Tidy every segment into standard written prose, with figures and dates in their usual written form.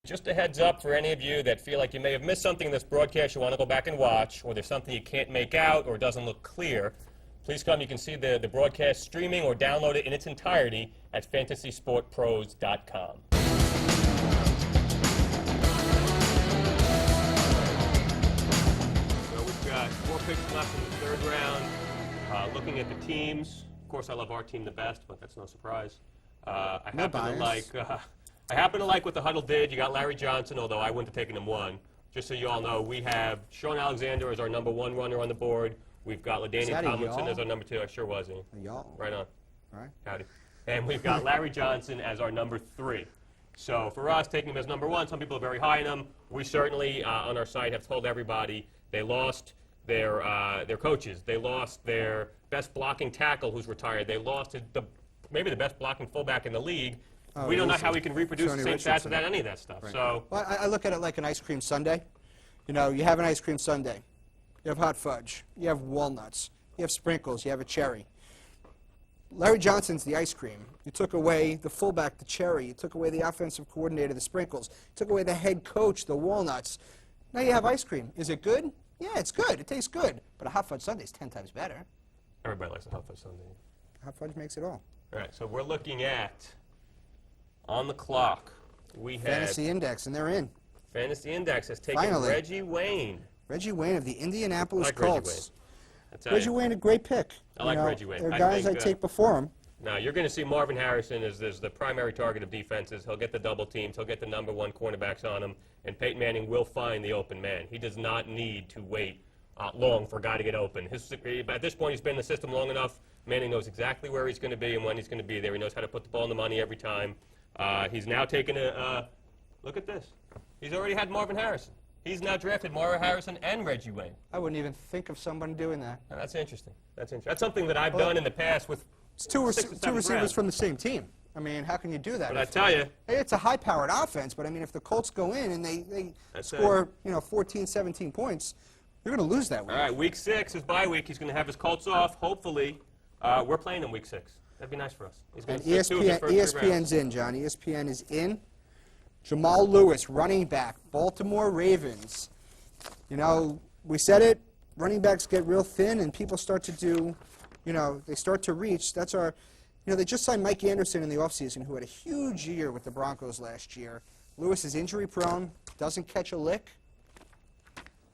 Just a heads up for any of you that feel like you may have missed something in this broadcast you want to go back and watch, or there's something you can't make out or doesn't look clear, please come. You can see the broadcast streaming or download it in its entirety at fantasysportpros.com. So we've got 4 picks left in the third round. Looking at the teams, of course I love our team the best, but that's no surprise. I happen to like what the Huddle did. You got Larry Johnson, although I wouldn't have taken him 1. Just so you all know, we have Sean Alexander as our number 1 runner on the board. We've got LaDainian Tomlinson as our number 2. I sure was, he. Y'all. Right on. All right. Howdy. And we've got Larry Johnson as our number 3. So for us, taking him as number 1, some people are very high on him. We certainly, on our site, have told everybody they lost their coaches. They lost their best blocking tackle who's retired. They lost maybe the best blocking fullback in the league. We don't know how we can reproduce the same stats without any of that stuff. Right. So, well, I look at it like an ice cream sundae. You know, you have an ice cream sundae. You have hot fudge. You have walnuts. You have sprinkles. You have a cherry. Larry Johnson's the ice cream. You took away the fullback, the cherry. You took away the offensive coordinator, the sprinkles. You took away the head coach, the walnuts. Now you have ice cream. Is it good? Yeah, it's good. It tastes good. But a hot fudge sundae is 10 times better. everybody likes a hot fudge sundae. Hot fudge makes it all. All right, so we're looking at, on the clock, we have Fantasy Index, and they're in. Fantasy Index has taken Finally. Reggie Wayne. Reggie Wayne of the Indianapolis I like Reggie Colts. Reggie Wayne, a great pick. I like Reggie Wayne. There are I guys think, I take before him. Now, you're going to see Marvin Harrison as the primary target of defenses. He'll get the double teams. He'll get the number 1 cornerbacks on him. And Peyton Manning will find the open man. He does not need to wait long for a guy to get open. At this point, he's been in the system long enough. Manning knows exactly where he's going to be and when he's going to be there. He knows how to put the ball in the money every time. He's now taken look at this. He's already had Marvin Harrison. He's now drafted Marvin Harrison and Reggie Wayne. I wouldn't even think of someone doing that. Now, that's interesting. That's something that I've done in the past with It's two sixth and two seventh receivers round. from the same team. I mean, how can you do that? But I tell you, Hey, it's a high-powered offense, but I mean, if the Colts go in and they That's score, 14, 17 points, you're going to lose that week. all right, week 6 is bye week. He's going to have his Colts off. Hopefully, we're playing in week 6. That'd be nice for us. He's going And to sit 2 of his first 3 rounds. ESPN's in, John. ESPN is in. Jamal Lewis, running back, Baltimore Ravens. You know, we said it, running backs get real thin and people start to do, they start to reach. That's our, they just signed Mike Anderson in the offseason, who had a huge year with the Broncos last year. Lewis is injury prone, doesn't catch a lick.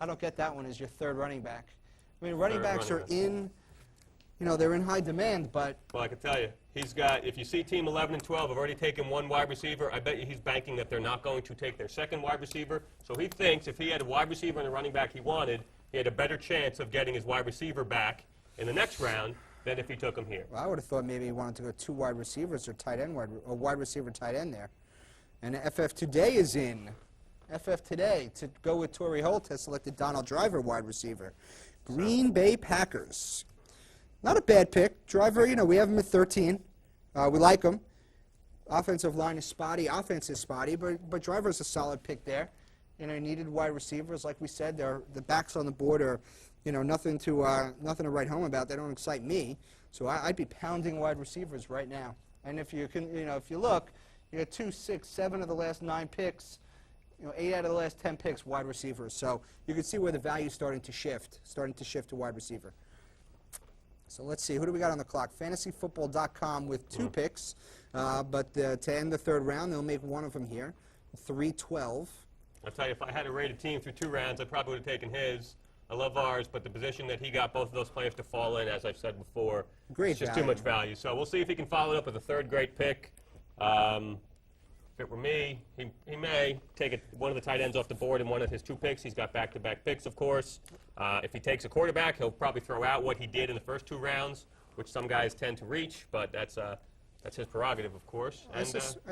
I don't get that one as your third running back. I mean, running backs are in, they're in high demand, but Well, I can tell you, he's got, if you see Team 11 and 12 have already taken 1 wide receiver, I bet you he's banking that they're not going to take their second wide receiver. So he thinks if he had a wide receiver and a running back he wanted, he had a better chance of getting his wide receiver back in the next round than if he took him here. well, I would have thought maybe he wanted to go 2 wide receivers or wide receiver tight end there. And FF Today is in. FF Today, to go with Torrey Holt, has selected Donald Driver, wide receiver. Green Bay Packers. Not a bad pick. Driver, we have him at 13. We like him. Offensive line is spotty. Offense is spotty, but Driver's a solid pick there. Needed wide receivers, like we said. The backs on the board are, nothing to write home about. They don't excite me. So I'd be pounding wide receivers right now. And if you can, if you look, you got 2, 6, 7 of the last 9 picks. 8 out of the last 10 picks wide receivers. So you can see where the value is starting to shift to wide receiver. So let's see, who do we got on the clock? Fantasyfootball.com with 2 picks, but to end the third round, they'll make one of them here, 3-12. I'll tell you, if I had to rate a team through 2 rounds, I probably would have taken his. I love ours, but the position that he got both of those players to fall in, as I've said before, Great it's just value. too much value. So we'll see if he can follow it up with a 3rd great pick. If it were me, he may take one of the tight ends off the board in one of his 2 picks. He's got back-to-back picks, of course. If he takes a quarterback, he'll probably throw out what he did in the first 2 rounds, which some guys tend to reach, but that's his prerogative, of course. I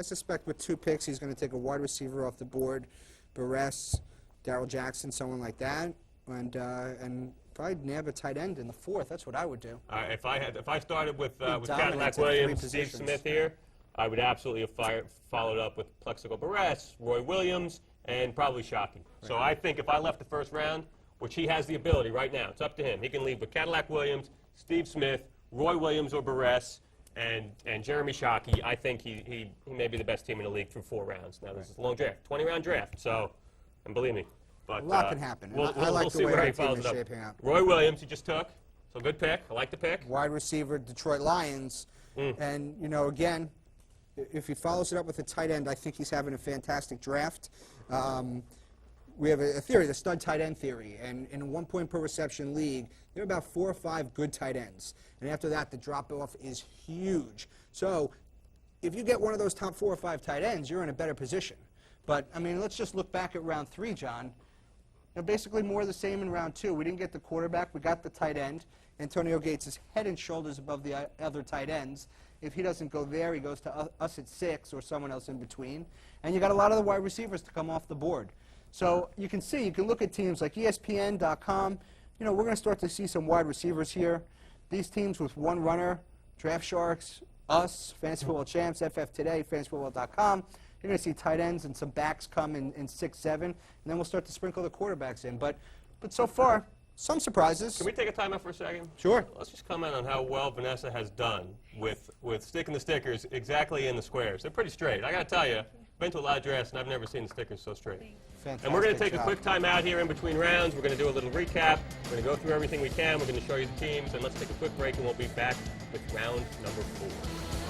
suspect with 2 picks, he's going to take a wide receiver off the board, Barres, Darrell Jackson, someone like that, and probably nab a tight end in the 4th. That's what I would do. If I started with dominant Cadillac at 3 Williams, Steve positions. Smith here, I would absolutely have followed up with Plexico Barres, Roy Williams, and probably Shockey. Right. So I think if I left the first round, which he has the ability right now, it's up to him. He can leave with Cadillac Williams, Steve Smith, Roy Williams or Barres, and Jeremy Shockey, I think he may be the best team in the league through 4 rounds. Now, this is a long draft, 20-round draft, so, and believe me. But, A lot can happen. We'll I like the see way where our he team follows is it up. shaping up. Roy Williams, he just took, so good pick. I like the pick. Wide receiver, Detroit Lions. And, you know, again, if he follows it up with a tight end, I think he's having a fantastic draft. We have a theory, the stud tight end theory, and in a 1 point per reception league, there are about 4 or 5 good tight ends. And after that, the drop-off is huge. So if you get one of those top 4 or 5 tight ends, you're in a better position. But, I mean, let's just look back at round 3, John. You know, basically more of the same in round 2. We didn't get the quarterback. We got the tight end. Antonio Gates is head and shoulders above the other tight ends. If he doesn't go there, he goes to us at 6 or someone else in between. And you got a lot of the wide receivers to come off the board. So you can see, you can look at teams like ESPN.com. You know, we're going to start to see some wide receivers here. These teams with 1 runner, Draft Sharks, us, Fantasy Football Champs, FF Today, FantasyFootball.com. You're going to see tight ends and some backs come in 6, 7, and then we'll start to sprinkle the quarterbacks in. But so far, some surprises. Can we take a time out for a second? Sure. Let's just comment on how well Vanessa has done with sticking the stickers exactly in the squares. They're pretty straight. I got to tell you, I've been to a lot of drafts, and I've never seen the stickers so straight. Fantastic And we're going to take job. a quick time out here in between rounds. We're going to do a little recap. We're going to go through everything we can. We're going to show you the teams, and let's take a quick break, and we'll be back with round number 4.